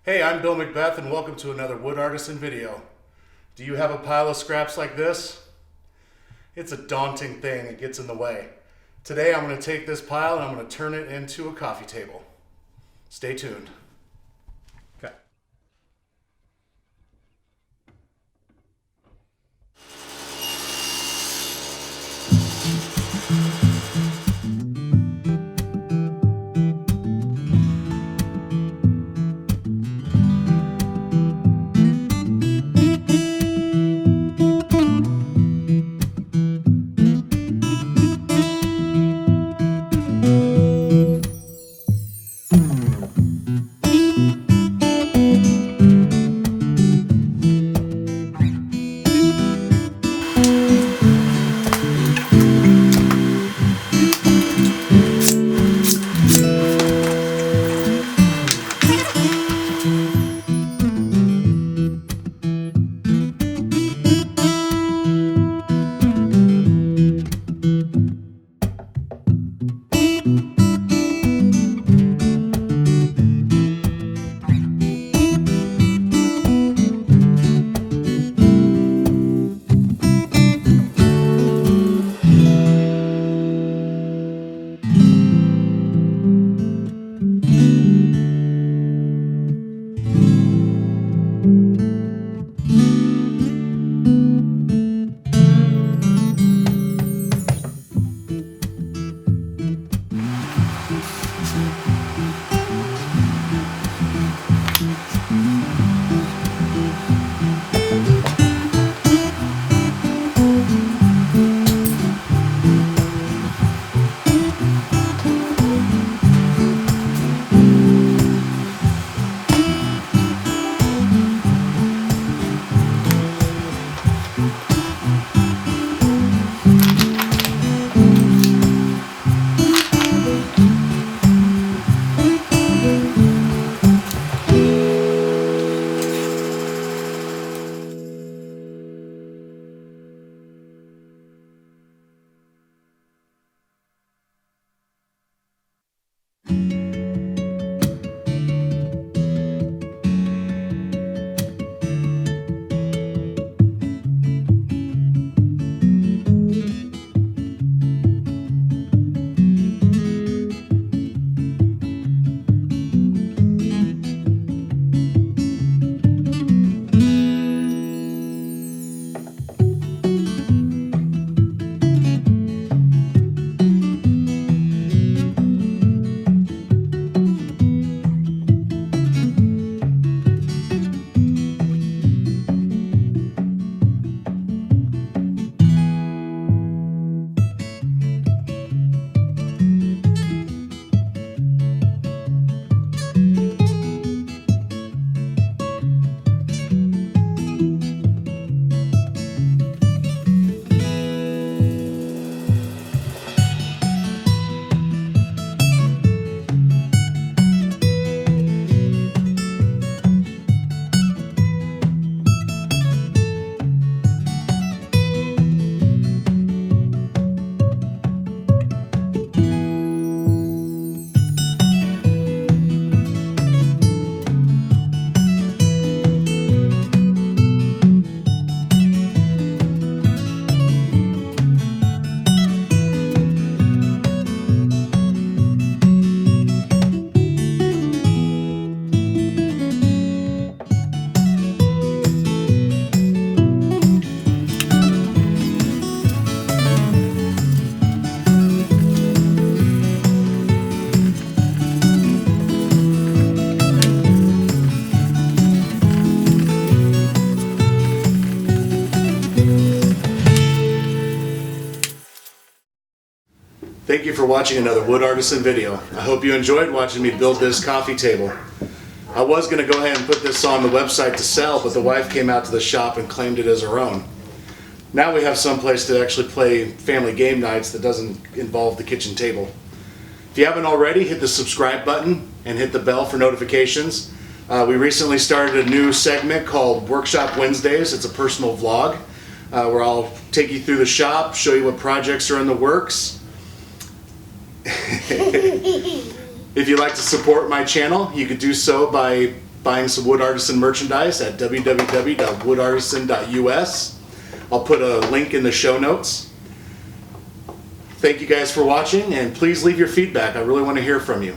Hey, I'm Bill Macbeth and welcome to another Wood Artisan video. Do you have a pile of scraps like this? It's a daunting thing, it gets in the way. Today I'm going to take this pile and I'm going to turn it into a coffee table. Stay tuned. Okay. Thank you for watching another Wood Artisan video. I hope you enjoyed watching me build this coffee table. I was going to go ahead and put this on the website to sell, but the wife came out to the shop and claimed it as her own. Now we have some place to actually play family game nights that doesn't involve the kitchen table. If you haven't already, hit the subscribe button and hit the bell for notifications. We recently started a new segment called Workshop Wednesdays. It's a personal vlog where I'll take you through the shop, show you what projects are in the works. If you'd like to support my channel, you could do so by buying some Wood Artisan merchandise at www.woodartisan.us. I'll put a link in the show notes. Thank you guys for watching, and please leave your feedback. I really want to hear from you.